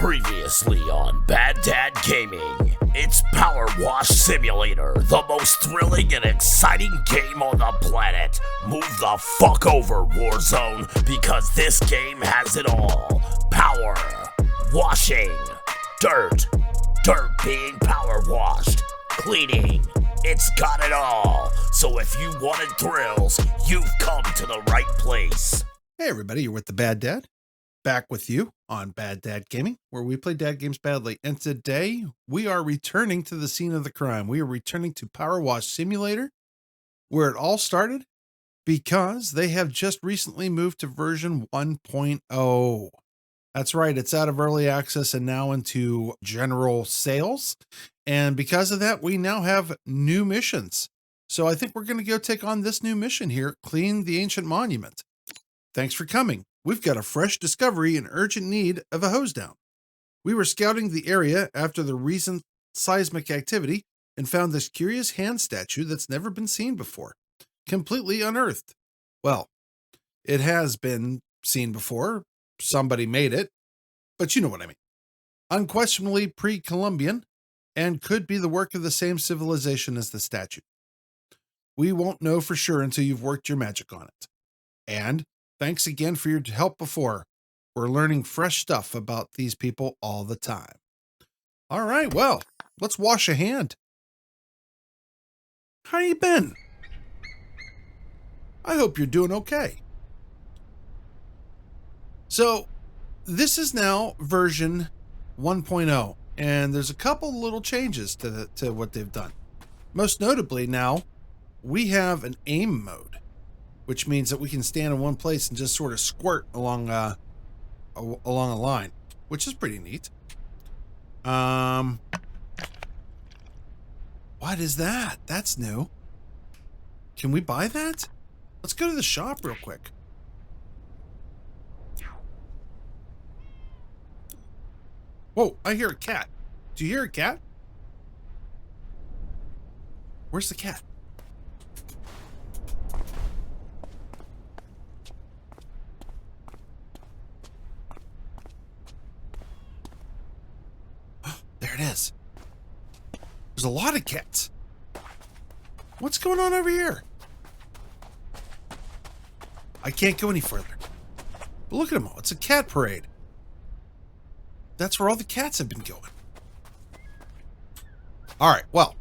Previously on BadDad Gaming, it's Power Wash Simulator, the most thrilling and exciting game on the planet. Move the fuck over, Warzone, because this game has it all. Power, washing, dirt being power washed, cleaning, it's got it all. So if you wanted thrills, you've come to the right place. Hey everybody, you're with the Bad Dad. Back with you on BadDad Gaming, where we play dad games badly. And today we are returning to the scene of the crime. We are returning to Power Wash Simulator, where it all started, because they have just recently moved to version 1.0. That's right, it's out of early access and now into general sales. And because of that, we now have new missions. So I think we're going to go take on this new mission here, clean the ancient monument. Thanks for coming. We've got a fresh discovery in urgent need of a hose down. We were scouting the area after the recent seismic activity and found this curious hand statue that's never been seen before, completely unearthed. Well, it has been seen before. Somebody made it, but you know what I mean. Unquestionably pre-Columbian and could be the work of the same civilization as the statue. We won't know for sure until you've worked your magic on it. And thanks again for your help before. We're learning fresh stuff about these people all the time. All right, well, let's wash a hand. How you been? I hope you're doing okay. So, this is now version 1.0, and there's a couple little changes to what they've done. Most notably now, we have an aim mode, which means that we can stand in one place and just sort of squirt along a line, which is pretty neat. What is that? That's new. Can we buy that? Let's go to the shop real quick. Whoa, I hear a cat. Do you hear a cat? Where's the cat? There it is. There's a lot of cats. What's going on over here? I can't go any further. But look at them all. It's a cat parade. That's where all the cats have been going. All right, well.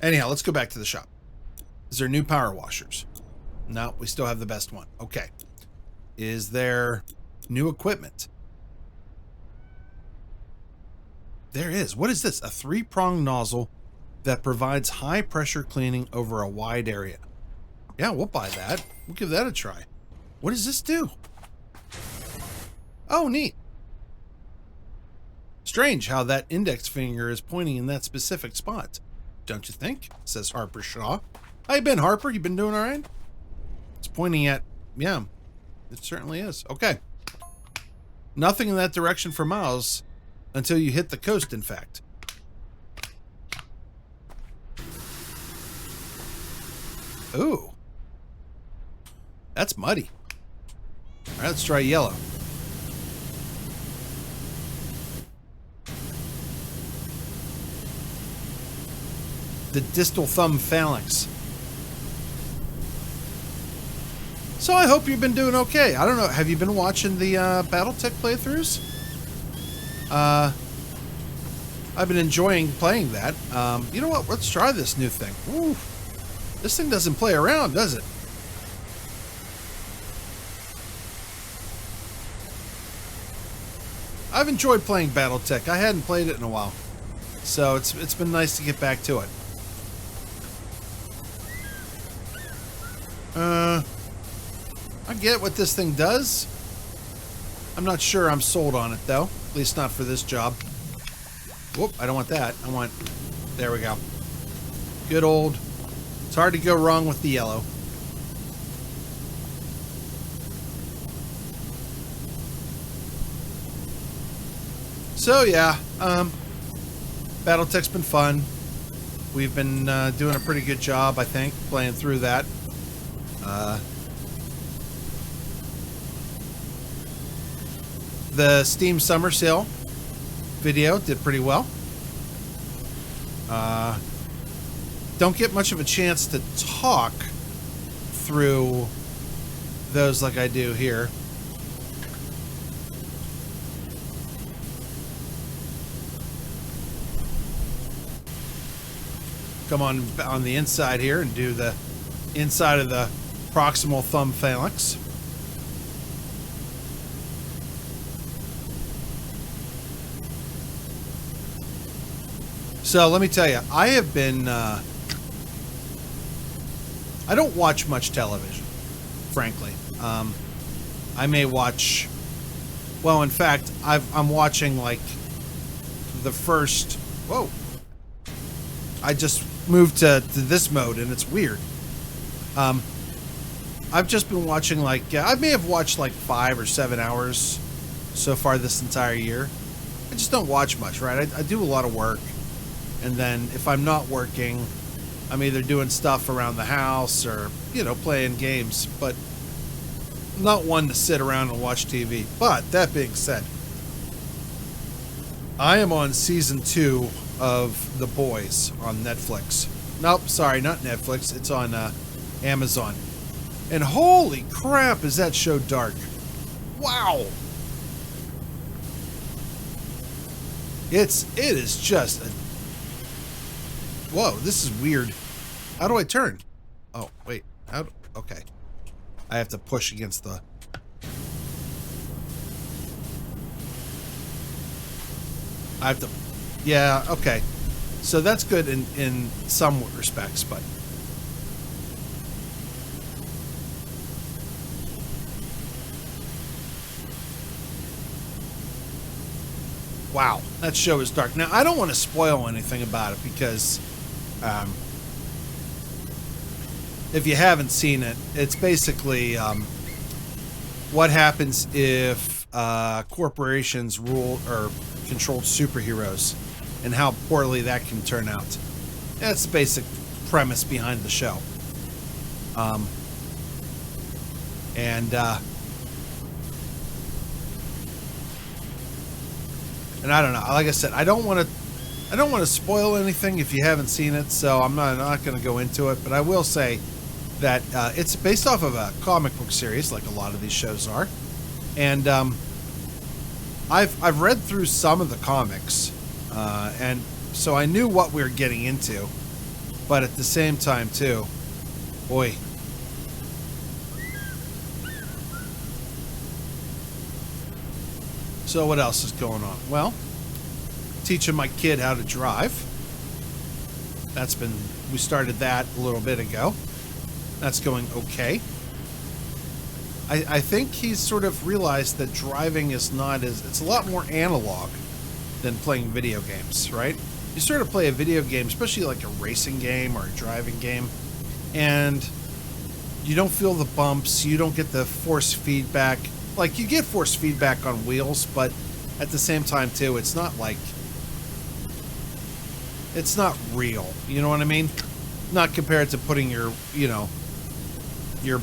Anyhow, let's go back to the shop. Is there new power washers? No, we still have the best one. Okay. Is there new equipment? There is. What is this? A 3-prong nozzle that provides high pressure cleaning over a wide area. Yeah, we'll buy that. We'll give that a try. What does this do? Oh, neat. Strange how that index finger is pointing in that specific spot. Don't you think? Says Harper Shaw. How you been, Harper? You been doing all right? It's pointing at... Yeah, it certainly is. Okay. Nothing in that direction for miles until you hit the coast, in fact. Ooh. That's muddy. All right, let's try yellow. The distal thumb phalanx. So I hope you've been doing okay. I don't know. Have you been watching the BattleTech playthroughs? I've been enjoying playing that. You know what? Let's try this new thing. Ooh, this thing doesn't play around, does it? I've enjoyed playing BattleTech. I hadn't played it in a while, so it's been nice to get back to it. I get what this thing does. I'm not sure I'm sold on it, though. At least not for this job. Whoop, I don't want that. I want... There we go. Good old... It's hard to go wrong with the yellow. So, yeah. BattleTech's been fun. We've been doing a pretty good job, I think, playing through that. The Steam Summer Sale video did pretty well. Don't get much of a chance to talk through those like I do here. Come on the inside here and do the inside of the proximal thumb phalanx. So let me tell you, I have been, I don't watch much television, frankly. I may watch, well, in fact, I'm watching like the first, whoa. I just moved to this mode and it's weird. I've just been watching like, I may have watched like 5 or 7 hours so far this entire year. I just don't watch much, right? I do a lot of work. And then if I'm not working, I'm either doing stuff around the house or, you know, playing games, but not one to sit around and watch TV. But that being said, I am on season 2 of The Boys on Netflix. Nope, sorry, not Netflix. It's on Amazon. And holy crap, is that show dark. Wow. It is just a... Whoa, this is weird. How do I turn? Oh, wait. Okay. I have to push against the... I have to... Yeah, okay. So that's good in some respects, but... Wow, that show is dark. Now, I don't want to spoil anything about it because... if you haven't seen it, it's basically what happens if corporations rule or control superheroes and how poorly that can turn out. That's the basic premise behind the show. And I don't know. Like I said, I don't want to spoil anything if you haven't seen it, so I'm not going to go into it. But I will say that it's based off of a comic book series, like a lot of these shows are. And I've read through some of the comics, and so I knew what we were getting into. But at the same time, too, boy. So what else is going on? Well, teaching my kid how to drive. We started that a little bit ago. That's going okay. I think he's sort of realized that driving is it's a lot more analog than playing video games, right? You sort of play a video game, especially like a racing game or a driving game, and you don't feel the bumps, you don't get the force feedback. Like, you get force feedback on wheels, but at the same time, too, it's not real. You know what I mean? Not compared to putting your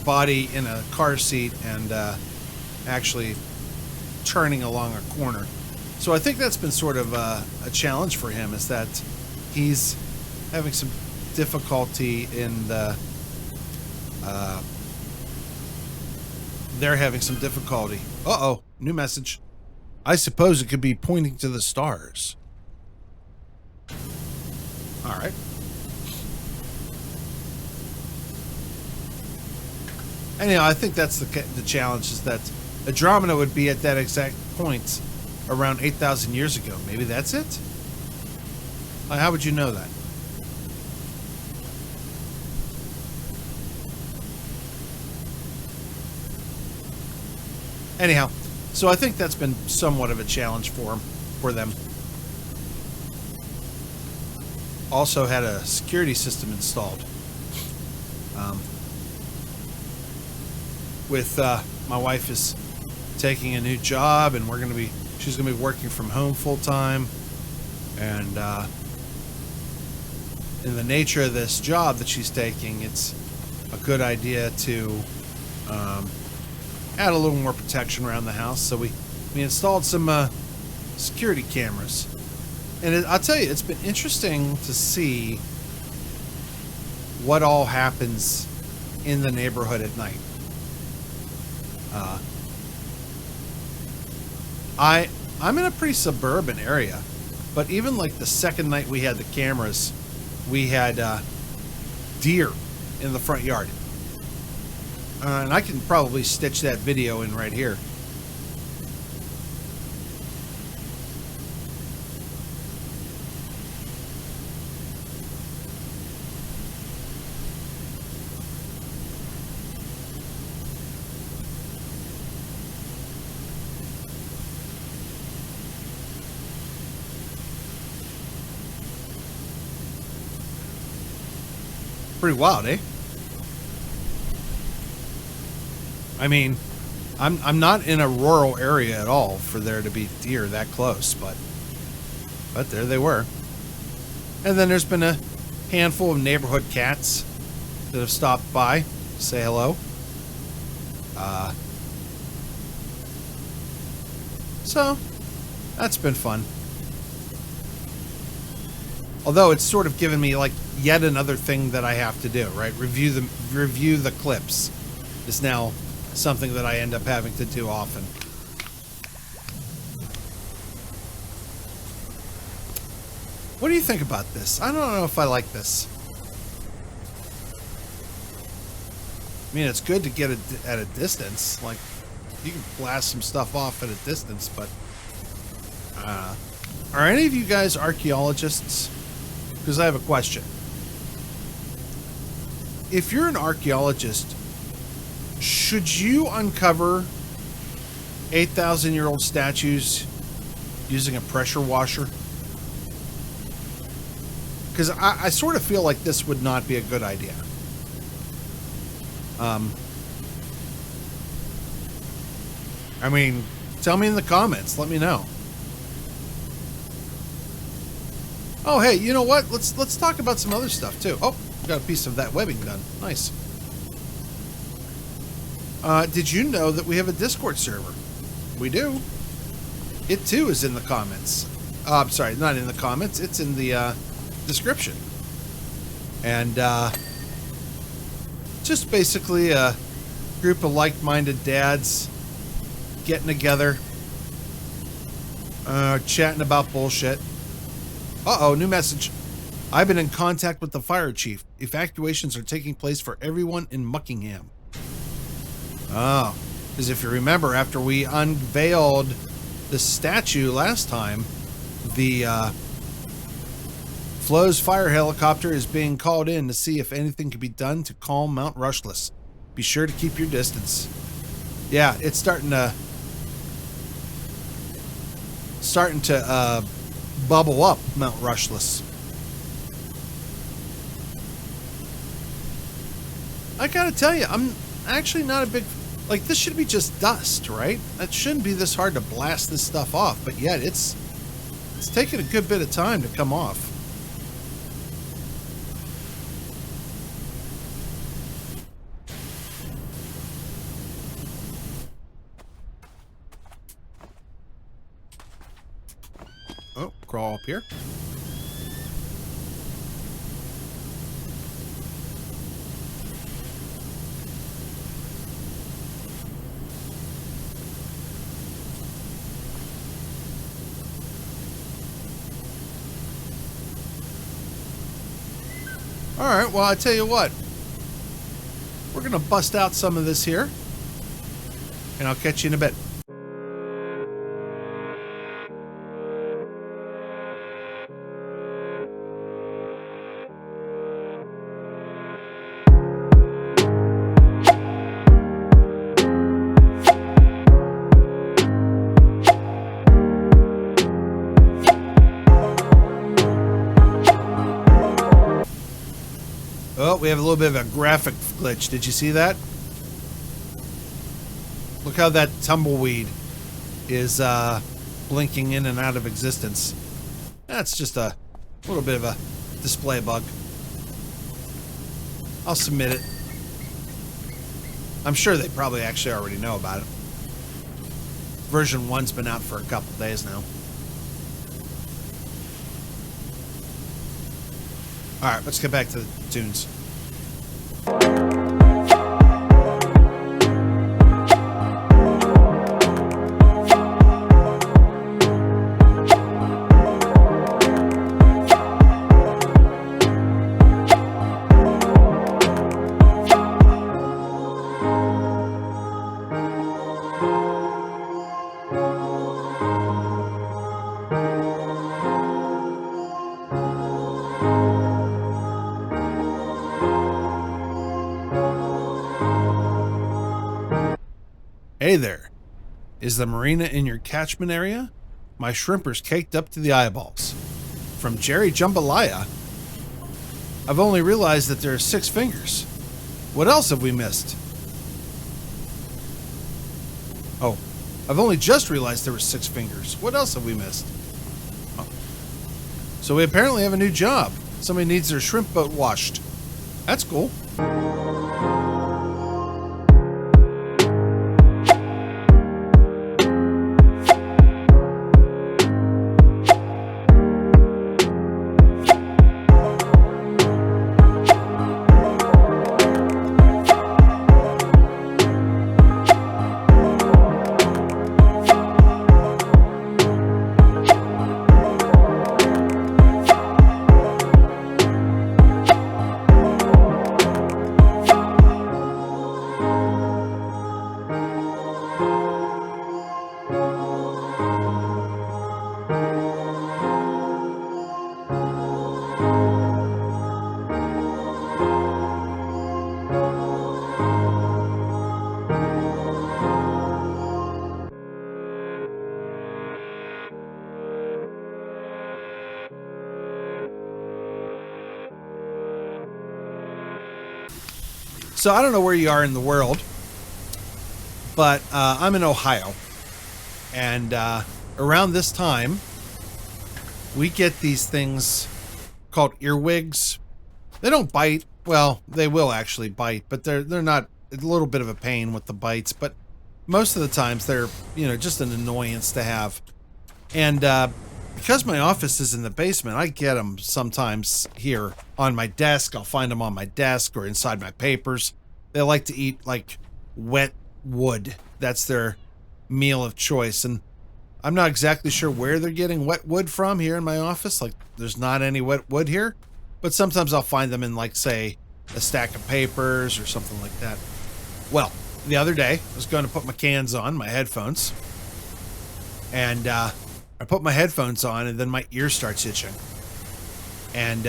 body in a car seat and actually turning along a corner. So I think that's been sort of a challenge for him, is that he's having some difficulty in the... they're having some difficulty. Uh-oh, new message. I suppose it could be pointing to the stars. All right. Anyhow, I think that's the challenge, is that Andromeda would be at that exact point around 8,000 years ago. Maybe that's it? How would you know that? Anyhow, so I think that's been somewhat of a challenge for them. Also had a security system installed. With my wife is taking a new job, and she's gonna be working from home full time, and in the nature of this job that she's taking, it's a good idea to add a little more protection around the house. So we We installed some security cameras. And I'll tell you, it's been interesting to see what all happens in the neighborhood at night. I'm in a pretty suburban area, but even like the second night we had the cameras, we had deer in the front yard. And I can probably stitch that video in right here. Pretty wild, eh? I mean, I'm not in a rural area at all for there to be deer that close, but there they were. And then there's been a handful of neighborhood cats that have stopped by to say hello. So that's been fun. Although it's sort of given me like yet another thing that I have to do, right? Review the clips is now something that I end up having to do often. What do you think about this? I don't know if I like this. I mean, it's good to get it at a distance. Like, you can blast some stuff off at a distance, but are any of you guys archaeologists? Because I have a question. If you're an archaeologist, should you uncover 8,000-year-old statues using a pressure washer? Because I sort of feel like this would not be a good idea. I mean, tell me in the comments. Let me know. Oh, hey, you know what? Let's talk about some other stuff too. Oh, got a piece of that webbing done. Nice. Did you know that we have a Discord server? We do. It too is in the comments. I'm sorry, not in the comments. It's in the description. And just basically a group of like-minded dads getting together, chatting about bullshit. Uh-oh, new message. I've been in contact with the fire chief. Evacuations are taking place for everyone in Muckingham. Oh, because if you remember, after we unveiled the statue last time, the Flo's fire helicopter is being called in to see if anything can be done to calm Mount Rushless. Be sure to keep your distance. Yeah, it's starting to bubble up Mount Rushless. I gotta tell you, I'm actually not a big... Like, this should be just dust, right? That shouldn't be this hard to blast this stuff off, but yet it's taken a good bit of time to come off. Oh, crawl up here. All right, well, I tell you what. We're going to bust out some of this here, and I'll catch you in a bit. Oh, we have a little bit of a graphic glitch. Did you see that? Look how that tumbleweed is blinking in and out of existence. That's just a little bit of a display bug. I'll submit it. I'm sure they probably actually already know about it. version 1's been out for a couple days now. All right, let's get back to the tunes. Hey there. Is the marina in your catchment area? My shrimper's caked up to the eyeballs. From Jerry Jambalaya. I've only realized that there are 6 fingers. What else have we missed? Oh, I've only just realized there were 6 fingers. What else have we missed? Oh. So we apparently have a new job. Somebody needs their shrimp boat washed. That's cool. So I don't know where you are in the world, but I'm in Ohio, and around this time, we get these things called earwigs. They don't bite. Well, they will actually bite, but they're not a little bit of a pain with the bites. But most of the times, they're just an annoyance to have. And because my office is in the basement, I get them sometimes here on my desk. I'll find them on my desk or inside my papers. They like to eat like wet wood. That's their meal of choice. And I'm not exactly sure where they're getting wet wood from here in my office. Like, there's not any wet wood here. But sometimes I'll find them in, like, say, a stack of papers or something like that. Well, the other day, I was going to put my cans on, my headphones. And I put my headphones on, and then my ear starts itching. And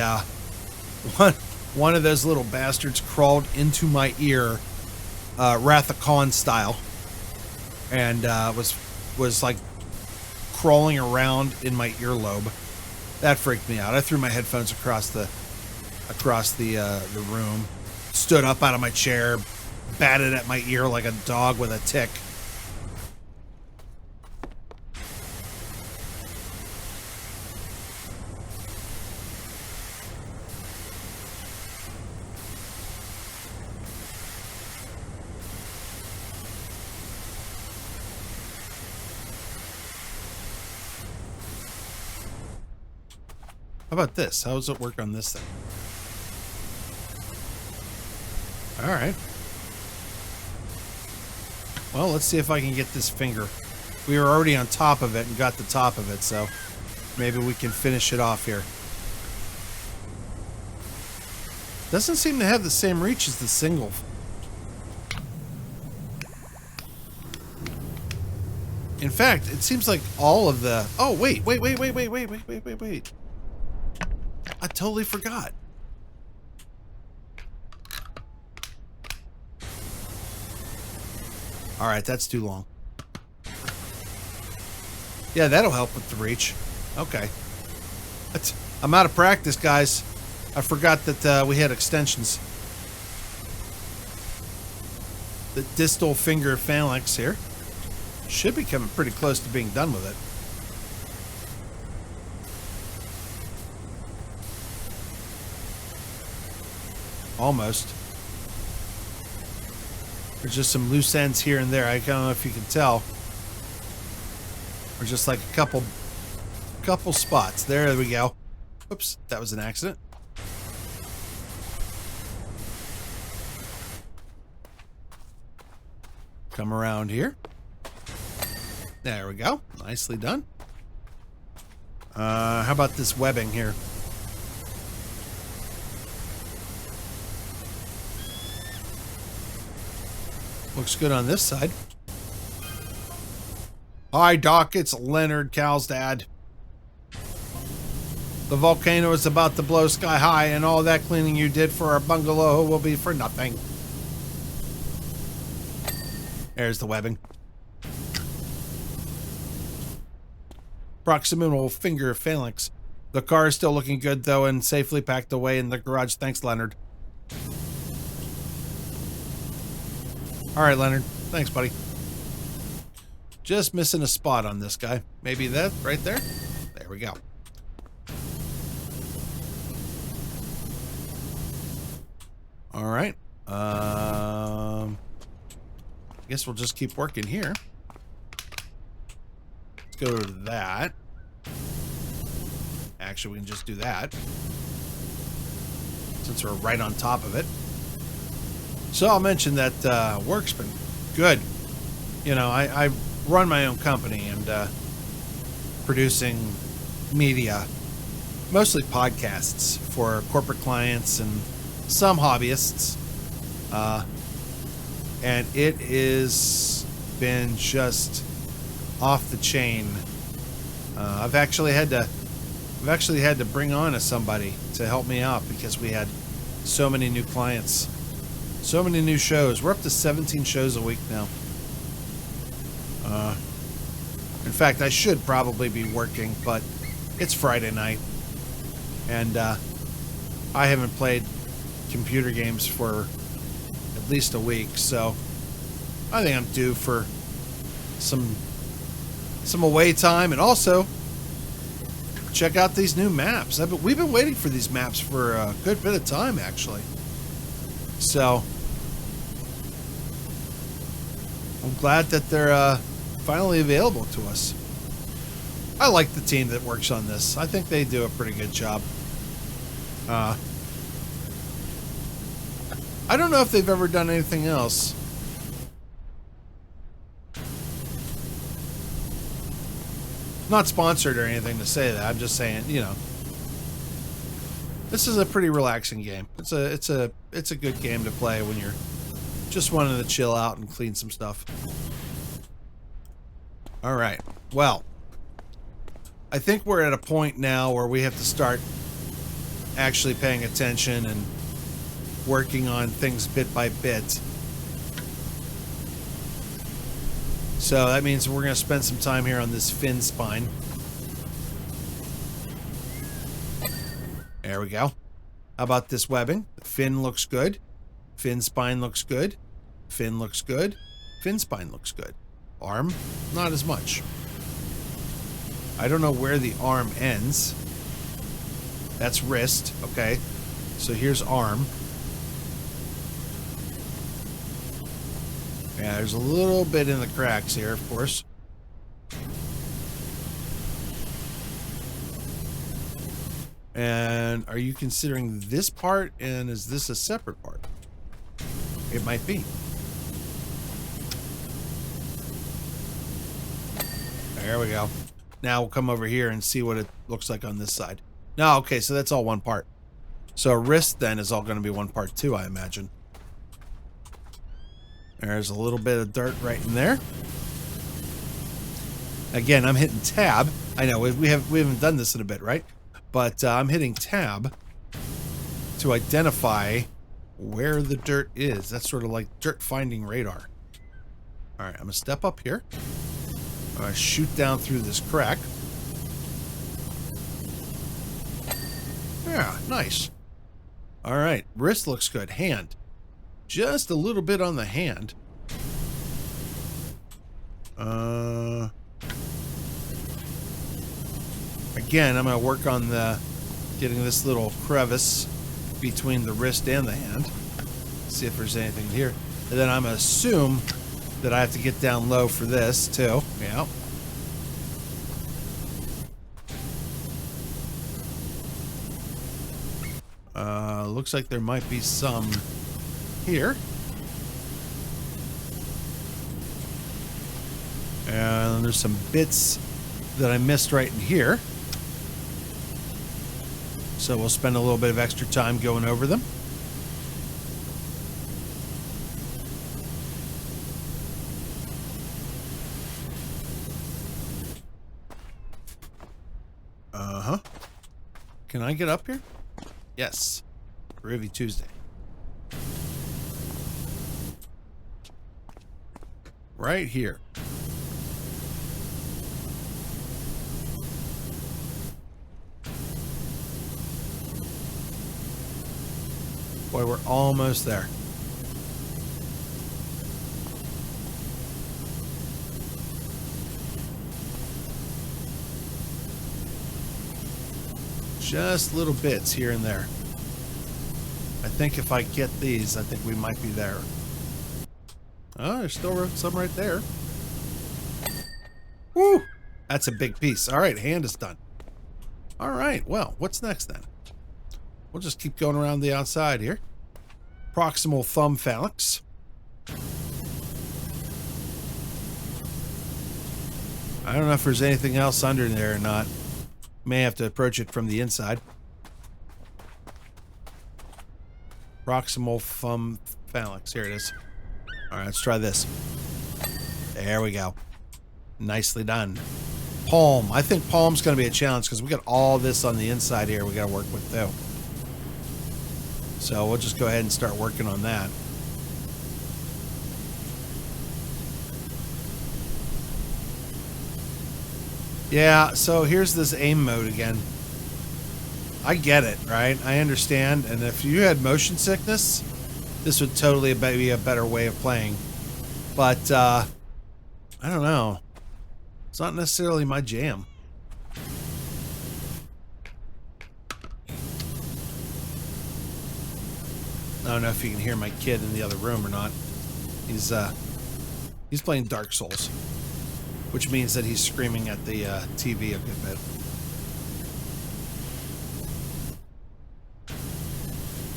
one of those little bastards crawled into my ear, Wrath of Khan style, and was like crawling around in my earlobe. That freaked me out. I threw my headphones across the room, stood up out of my chair, batted at my ear like a dog with a tick. How about this? How does it work on this thing? All right. Well, let's see if I can get this finger. We were already on top of it and got the top of it, so maybe we can finish it off here. Doesn't seem to have the same reach as the single. In fact, it seems like all of the... Oh, wait. I totally forgot. All right, that's too long. Yeah, that'll help with the reach. Okay. I'm out of practice, guys. I forgot that we had extensions. The distal finger phalanx here should be coming pretty close to being done with it. Almost. There's just some loose ends here and there. I don't know if you can tell. Or just like a couple spots. There we go. Oops, that was an accident. Come around here. There we go. Nicely done. How about this webbing here? Looks good on this side. Hi, Doc. It's Leonard, Cal's dad. The volcano is about to blow sky high, and all that cleaning you did for our bungalow will be for nothing. There's the webbing. Proximal finger phalanx. The car is still looking good, though, and safely packed away in the garage. Thanks, Leonard. All right, Leonard. Thanks, buddy. Just missing a spot on this guy. Maybe that right there? There we go. All right. I guess we'll just keep working here. Let's go to that. Actually, we can just do that, since we're right on top of it. So I'll mention that work's been good. You know, I run my own company and producing media, mostly podcasts for corporate clients and some hobbyists. And it has been just off the chain. I've actually had to bring on somebody to help me out because we had so many new clients, so many new shows. We're up to 17 shows a week now. In fact, I should probably be working, but it's Friday night, and I haven't played computer games for at least a week, so I think I'm due for some away time, and also check out these new maps. We've been waiting for these maps for a good bit of time, actually. So I'm glad that they're finally available to us. I like the team that works on this. I think they do a pretty good job. I don't know if they've ever done anything else. Not sponsored or anything to say that. I'm just saying, you know, this is a pretty relaxing game. It's a good game to play when you're just wanting to chill out and clean some stuff. All right. Well, I think we're at a point now where we have to start actually paying attention and working on things bit by bit. So that means we're going to spend some time here on this fin spine. There we go. How about this webbing? The fin looks good. Fin spine looks good. Fin looks good. Fin spine looks good. Arm, not as much. I don't know where the arm ends. That's wrist. Okay. So here's arm. Yeah, there's a little bit in the cracks here, of course. And are you considering this part, and is this a separate part? It might be. There we go. Now we'll come over here and see what it looks like on this side. No, okay, so that's all one part. So wrist then is all going to be one part too, I imagine. There's a little bit of dirt right in there. Again, I'm hitting tab. I know we haven't done this in a bit, right? But I'm hitting tab to identify where the dirt is. That's sort of like dirt finding radar. All right, I'm gonna step up here. I'm gonna shoot down through this crack. Yeah, nice. All right, wrist looks good. Hand. Just a little bit on the hand. Again, I'm going to work on getting this little crevice between the wrist and the hand. See if there's anything here. And then I'm going to assume that I have to get down low for this too. Yeah. Looks like there might be some here. And there's some bits that I missed right in here. So we'll spend a little bit of extra time going over them. Uh-huh. Can I get up here? Yes. Groovy Tuesday. Right here. Boy, we're almost there. Just little bits here and there. I think if I get these, I think we might be there. Oh, there's still some right there. Woo! That's a big piece. All right, hand is done. All right, well, what's next then? We'll just keep going around the outside here. Proximal thumb phalanx. I don't know if there's anything else under there or not. May have to approach it from the inside. Proximal thumb phalanx. Here it is. All right, let's try this. There we go. Nicely done. Palm. I think palm's going to be a challenge because we got all this on the inside here we got to work with too. So we'll just go ahead and start working on that. Yeah, so here's this aim mode again. I get it, right? I understand. And if you had motion sickness, this would totally be a better way of playing. But, I don't know. It's not necessarily my jam. I don't know if you can hear my kid in the other room or not. He's playing Dark Souls, which means that he's screaming at the TV a good bit.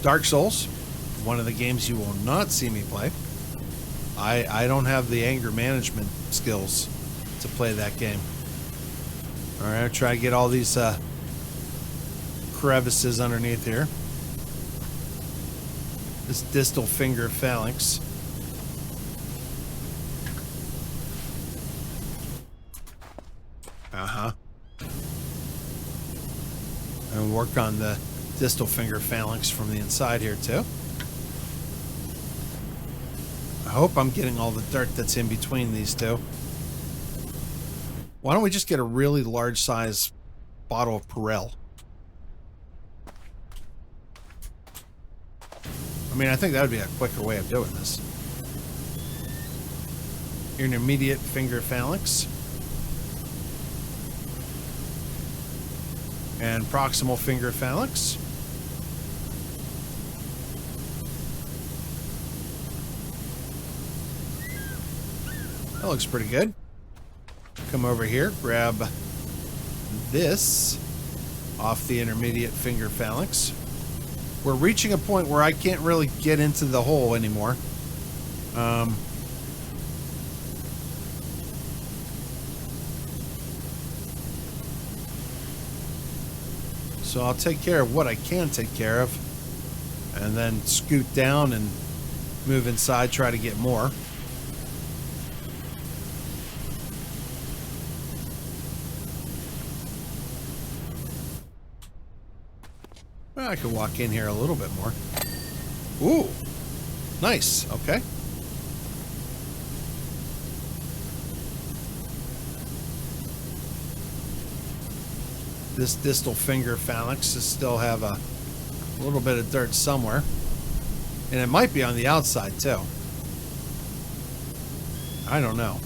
Dark Souls, one of the games you will not see me play. I don't have the anger management skills to play that game. All right, I'll try to get all these crevices underneath here. This distal finger phalanx. Uh-huh. And work on the distal finger phalanx from the inside here too. I hope I'm getting all the dirt that's in between these two. Why don't we just get a really large size bottle of Perel? I mean, I think that would be a quicker way of doing this. Intermediate finger phalanx. And proximal finger phalanx. That looks pretty good. Come over here, grab this off the intermediate finger phalanx. We're reaching a point where I can't really get into the hole anymore. So I'll take care of what I can take care of, and then scoot down and move inside, try to get more. Well, I could walk in here a little bit more. Ooh, nice. Okay. This distal finger phalanx is still have a little bit of dirt somewhere. And it might be on the outside too. I don't know.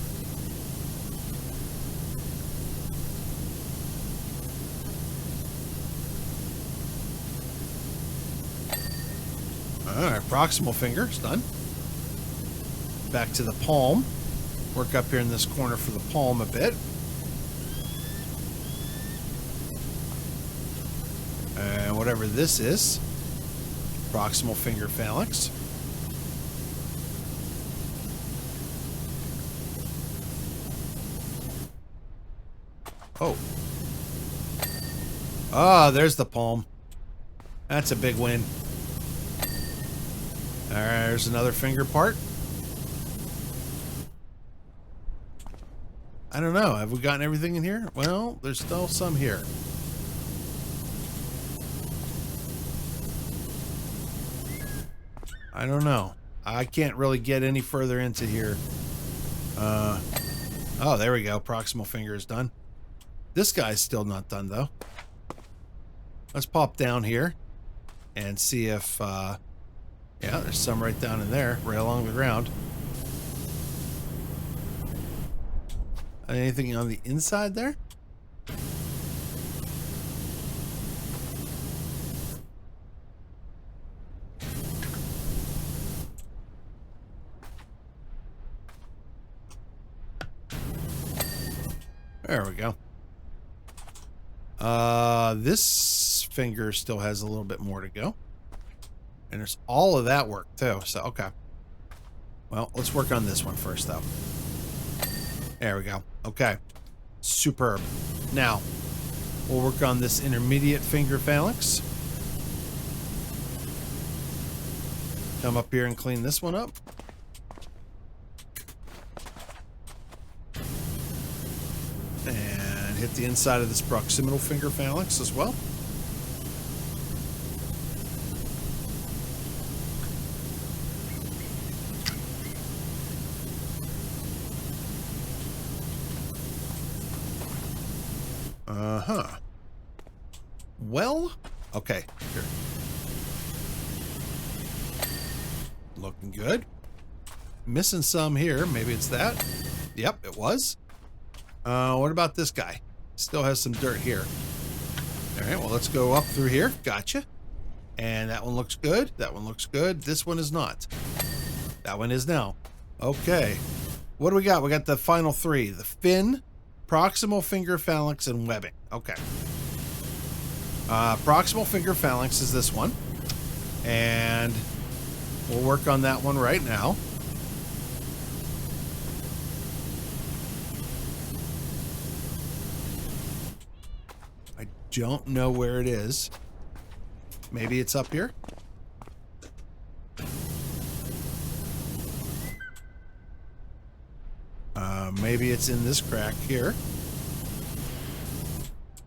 Alright, proximal finger's done. Back to the palm. Work up here in this corner for the palm a bit. And whatever this is, Proximal finger phalanx. Oh. Ah, there's the palm. That's a big win. Alright, there's another finger part. I don't know. Have we gotten everything in here? Well, there's still some here. I don't know. I can't really get any further into here. Oh, there we go. Proximal finger is done. This guy's still not done, though. Let's pop down here and see if, yeah, there's some right down in there, right along the ground. Anything on the inside there? There we go. This finger still has a little bit more to go. And there's all of that work too, so okay. Well, let's work on this one first though. There we go. Okay. Superb. Now, we'll work on this intermediate finger phalanx. Come up here and clean this one up. And hit the inside of this proximal finger phalanx as well. Uh-huh. Well, okay. Here. Looking good. Missing some here. Maybe it's that. Yep, it was. What about this guy? Still has some dirt here. All right, well, let's go up through here. Gotcha. And that one looks good. That one looks good. This one is not. That one is now. Okay. What do we got? We got the final three. The fin, proximal finger phalanx, and webbing. Okay. Proximal finger phalanx is this one. And we'll work on that one right now. I don't know where it is. Maybe it's up here. Maybe it's in this crack here.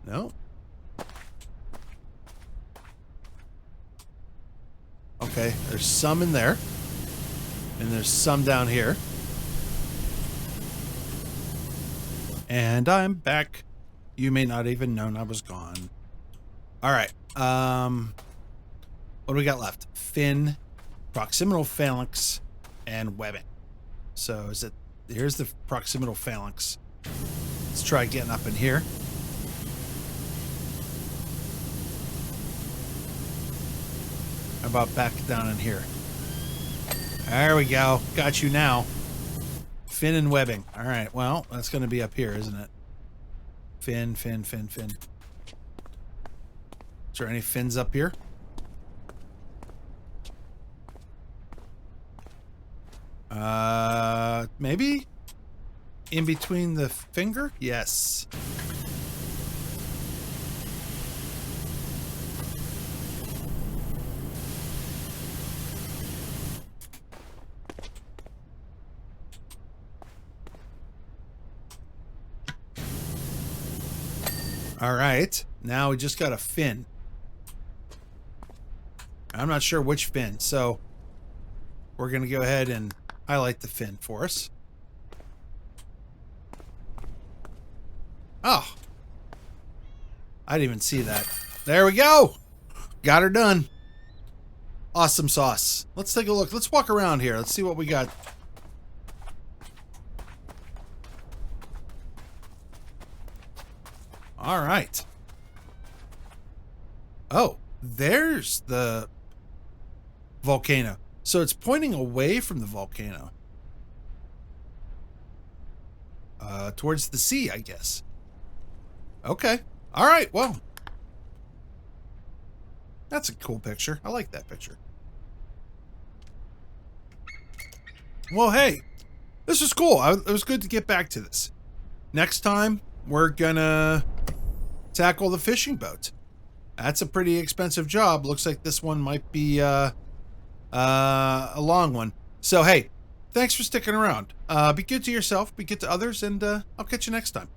No. Okay, there's some in there. And there's some down here. And I'm back. You may not even known I was gone. All right. What do we got left? Fin, proximal phalanx, and webbing. So is it... Here's the proximal phalanx. Let's try getting up in here. How about back down in here? There we go. Got you now. Fin and webbing. All right. Well, that's going to be up here, isn't it? Fin, fin, fin, fin. Is there any fins up here? Maybe in between the finger? Yes. All right. Now we just got a fin. I'm not sure which fin, so we're going to go ahead and highlight the fin for us. Oh. I didn't even see that. There we go. Got her done. Awesome sauce. Let's take a look. Let's walk around here. Let's see what we got. All right. Oh, there's the volcano. So it's pointing away from the volcano. Towards the sea, I guess. Okay. All right. Well, that's a cool picture. I like that picture. Well, hey, this was cool. It was good to get back to this. Next time, we're gonna tackle the fishing boat. That's a pretty expensive job. Looks like this one might be a long one. So, hey, thanks for sticking around. Be good to yourself, be good to others, and I'll catch you next time.